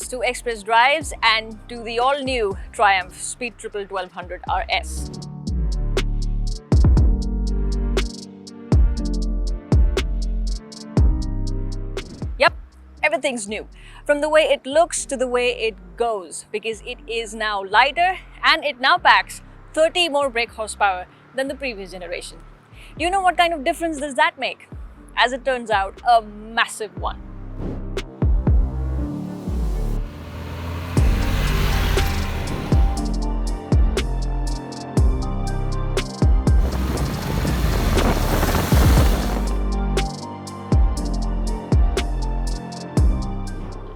Greetings to Express Drives and to the all-new Triumph Speed Triple 1200 RS. Yep, everything's new. From the way it looks to the way it goes, because it is now lighter and it now packs 30 more brake horsepower than the previous generation. Do you know what kind of difference does that make? As it turns out, a massive one.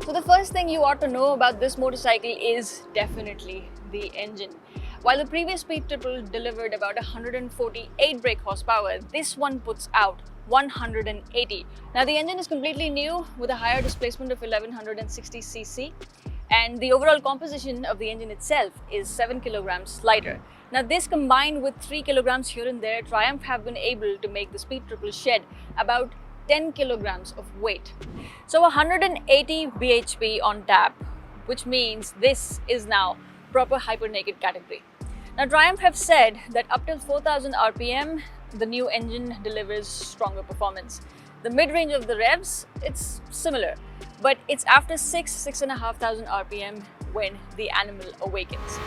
So the first thing you ought to know about this motorcycle is definitely the engine. While the previous Speed Triple delivered about 148 brake horsepower, this one puts out 180. Now the engine is completely new with a higher displacement of 1160cc, and the overall composition of the engine itself is 7 kilograms lighter. Now this combined with 3 kilograms here and there, Triumph have been able to make the Speed Triple shed about 10 kilograms of weight. So 180 bhp on tap, which means this is now proper hyper naked category. Now Triumph have said that up till 4000 rpm, the new engine delivers stronger performance. The mid-range of the revs, it's similar, but it's after 6,500 rpm when the animal awakens.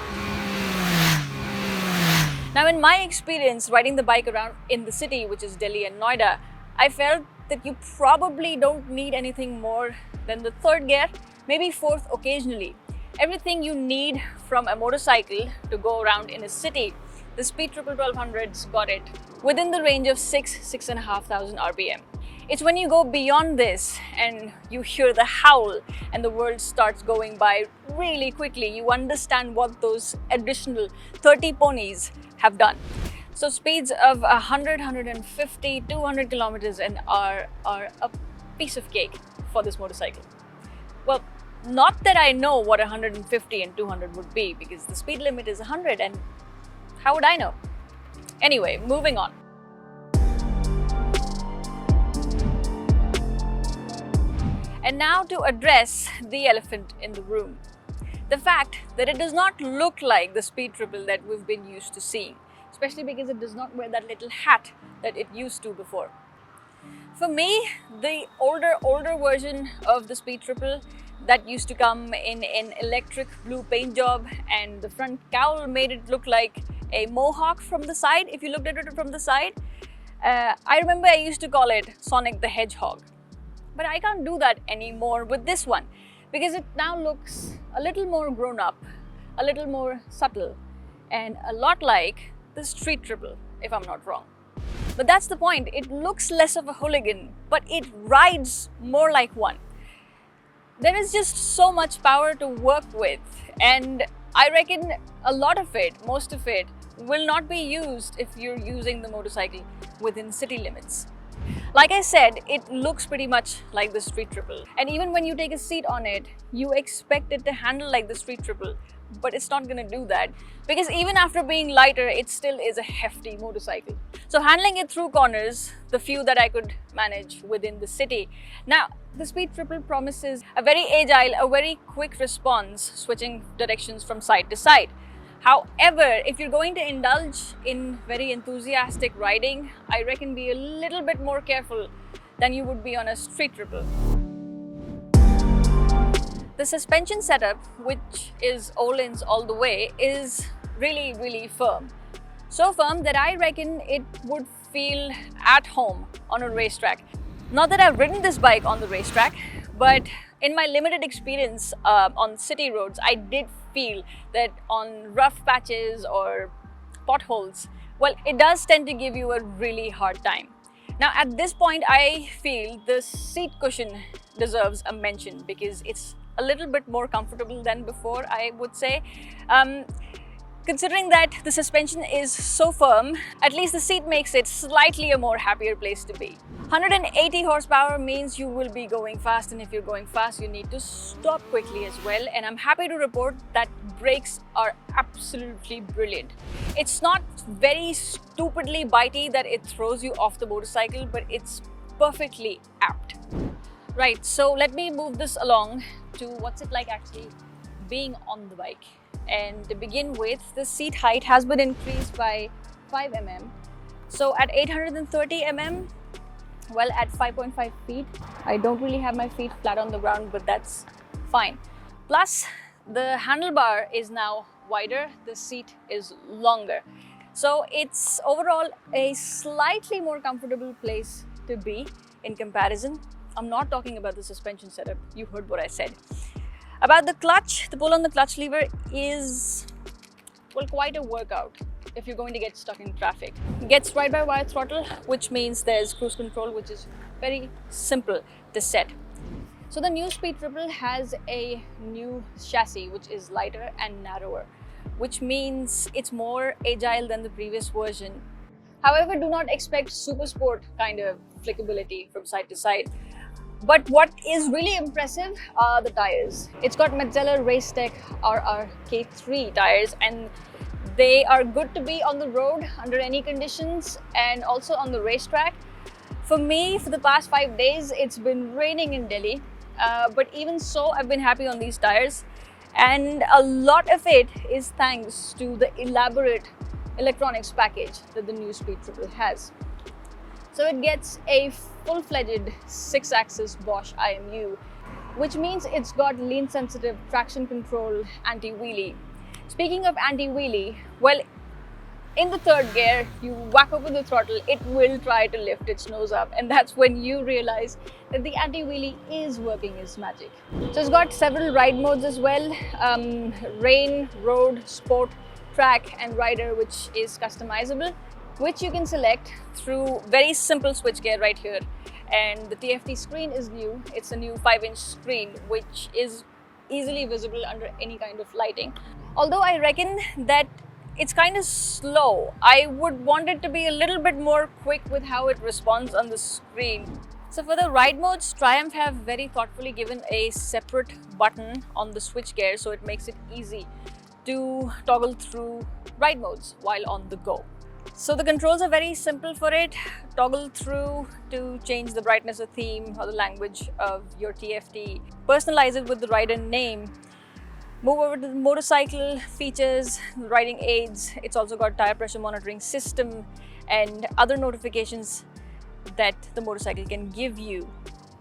Now in my experience riding the bike around in the city, which is Delhi and Noida, I felt that you probably don't need anything more than the third gear, maybe fourth occasionally. Everything you need from a motorcycle to go around in a city, the Speed Triple 1200's got it within the range of 6,500 rpm. It's when you go beyond this and you hear the howl and the world starts going by really quickly, you understand what those additional 30 ponies have done. So speeds of 100, 150, 200 kilometers an hour are a piece of cake for this motorcycle. Well, not that I know what 150 and 200 would be, because the speed limit is 100 and how would I know? Anyway, moving on. And now to address the elephant in the room. The fact that it does not look like the Speed Triple that we've been used to seeing, especially because it does not wear that little hat that it used to before. For me, the older version of the Speed Triple that used to come in an electric blue paint job, and the front cowl made it look like a mohawk from the side. If you looked at it from the side, I remember I used to call it Sonic the Hedgehog. But I can't do that anymore with this one, because it now looks a little more grown up, a little more subtle, and a lot like the Street Triple, if I'm not wrong. But that's the point. It looks less of a hooligan, but it rides more like one. There is just so much power to work with, and I reckon a lot of it, most of it, will not be used if you're using the motorcycle within city limits. Like I said, it looks pretty much like the Street Triple, and even when you take a seat on it, you expect it to handle like the Street Triple, but it's not gonna do that, because even after being lighter, it still is a hefty motorcycle. So handling it through corners, the few that I could manage within the city. Now, the Speed Triple promises a very agile, a very quick response, switching directions from side to side. However, if you're going to indulge in very enthusiastic riding, I reckon be a little bit more careful than you would be on a Street Triple. The suspension setup, which is Öhlins all the way, is really firm. So firm that I reckon it would feel at home on a racetrack. Not that I've ridden this bike on the racetrack, but in my limited experience on city roads, I did feel that on rough patches or potholes, well, it does tend to give you a really hard time. Now at this point, I feel the seat cushion deserves a mention, because it's a little bit more comfortable than before, I would say. Considering that the suspension is so firm, at least the seat makes it slightly a more happier place to be. 180 horsepower means you will be going fast, and if you're going fast, you need to stop quickly as well. And I'm happy to report that brakes are absolutely brilliant. It's not very stupidly bitey that it throws you off the motorcycle, but it's perfectly apt. Right, so let me move this along to what's it like actually being on the bike. And to begin with, the seat height has been increased by 5 mm. So at 830 mm, well, at 5.5 feet, I don't really have my feet flat on the ground, but that's fine. Plus, the handlebar is now wider, the seat is longer. So it's overall a slightly more comfortable place to be in comparison. I'm not talking about the suspension setup, you heard what I said. About the clutch, the pull on the clutch lever is, well, quite a workout if you're going to get stuck in traffic. It gets ride-by-wire throttle, which means there's cruise control, which is very simple to set. So the new Speed Triple has a new chassis, which is lighter and narrower, which means it's more agile than the previous version. However, do not expect super sport kind of flickability from side to side. But what is really impressive are the tires. It's got Metzeler Racetech RR K3 tires, and they are good to be on the road under any conditions and also on the racetrack. For me, for the past 5 days, it's been raining in Delhi. But even so, I've been happy on these tires. And a lot of it is thanks to the elaborate electronics package that the new Speed Triple has. So it gets a full-fledged 6-axis Bosch IMU, which means it's got lean-sensitive traction control, anti-wheelie. Speaking of anti-wheelie, well, in the third gear, you whack open the throttle, it will try to lift its nose up, and that's when you realize that the anti-wheelie is working its magic. So it's got several ride modes as well, rain, road, sport, track and rider, which is customizable, which you can select through very simple switchgear right here. And the TFT screen is new. It's a new 5-inch screen, which is easily visible under any kind of lighting. Although I reckon that it's kind of slow. I would want it to be a little bit more quick with how it responds on the screen. So for the ride modes, Triumph have very thoughtfully given a separate button on the switchgear, so it makes it easy to toggle through ride modes while on the go. So the controls are very simple for it. Toggle through to change the brightness or theme or the language of your TFT. Personalize it with the rider name. Move over to the motorcycle features, riding aids. It's also got tire pressure monitoring system and other notifications that the motorcycle can give you.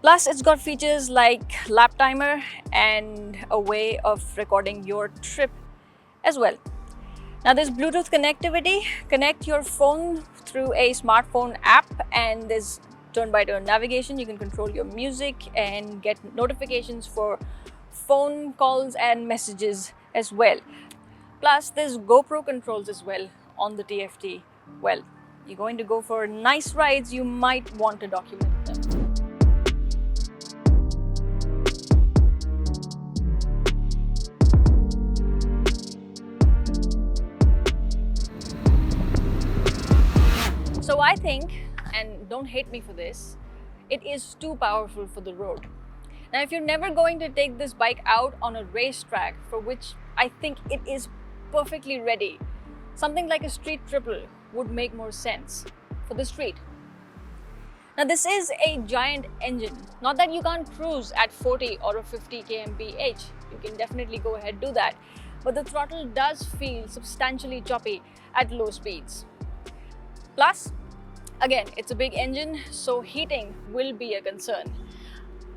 Plus, it's got features like lap timer and a way of recording your trip as well. Now there's Bluetooth connectivity. Connect your phone through a smartphone app, and there's turn-by-turn navigation. You can control your music and get notifications for phone calls and messages as well. Plus there's GoPro controls as well on the TFT. Well, you're going to go for nice rides, you might want to document them. So I think, and don't hate me for this, it is too powerful for the road. Now, if you're never going to take this bike out on a racetrack, for which I think it is perfectly ready, something like a street triple would make more sense for the street. Now, this is a giant engine. Not that you can't cruise at 40 or 50 kmph. You can definitely go ahead and do that. But the throttle does feel substantially choppy at low speeds. Plus, again, it's a big engine, so heating will be a concern.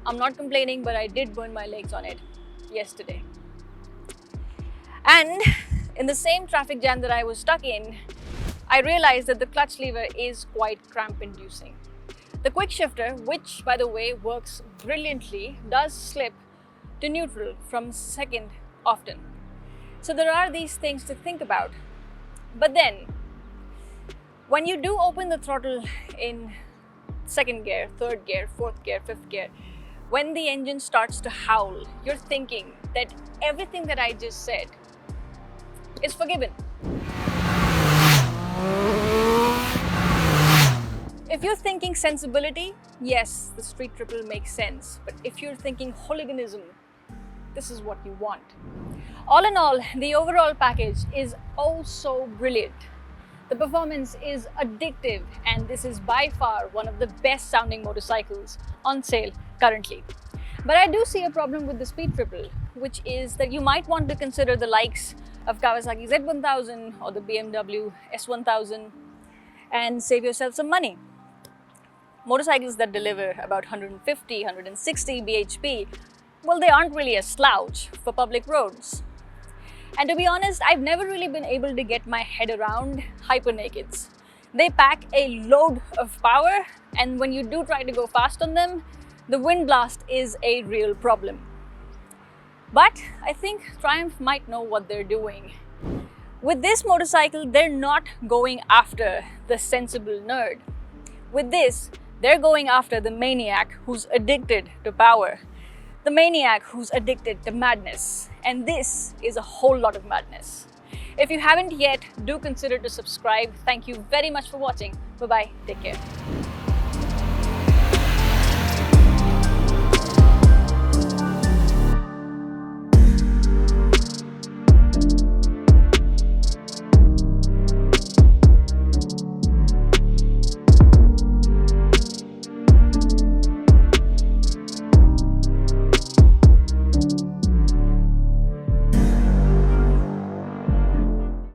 I'm not complaining, but I did burn my legs on it yesterday. And in the same traffic jam that I was stuck in, I realized that the clutch lever is quite cramp-inducing. The quick shifter, which by the way works brilliantly, does slip to neutral from second often. So there are these things to think about. But then, when you do open the throttle in second gear, third gear, fourth gear, fifth gear, when the engine starts to howl, you're thinking that everything that I just said is forgiven. If you're thinking sensibility, yes, the street triple makes sense. But if you're thinking hooliganism, this is what you want. All in all, the overall package is oh so brilliant. The performance is addictive, and this is by far one of the best sounding motorcycles on sale currently. But I do see a problem with the speed triple, which is that you might want to consider the likes of Kawasaki Z1000 or the BMW S1000 and save yourself some money. Motorcycles that deliver about 150, 160 bhp, well, they aren't really a slouch for public roads. And to be honest, I've never really been able to get my head around hyper-nakeds. They pack a load of power, and when you do try to go fast on them, the wind blast is a real problem. But I think Triumph might know what they're doing. With this motorcycle, they're not going after the sensible nerd. With this, they're going after the maniac who's addicted to power, the maniac who's addicted to madness. And this is a whole lot of madness. If you haven't yet, do consider to subscribe. Thank you very much for watching. Bye-bye. Take care.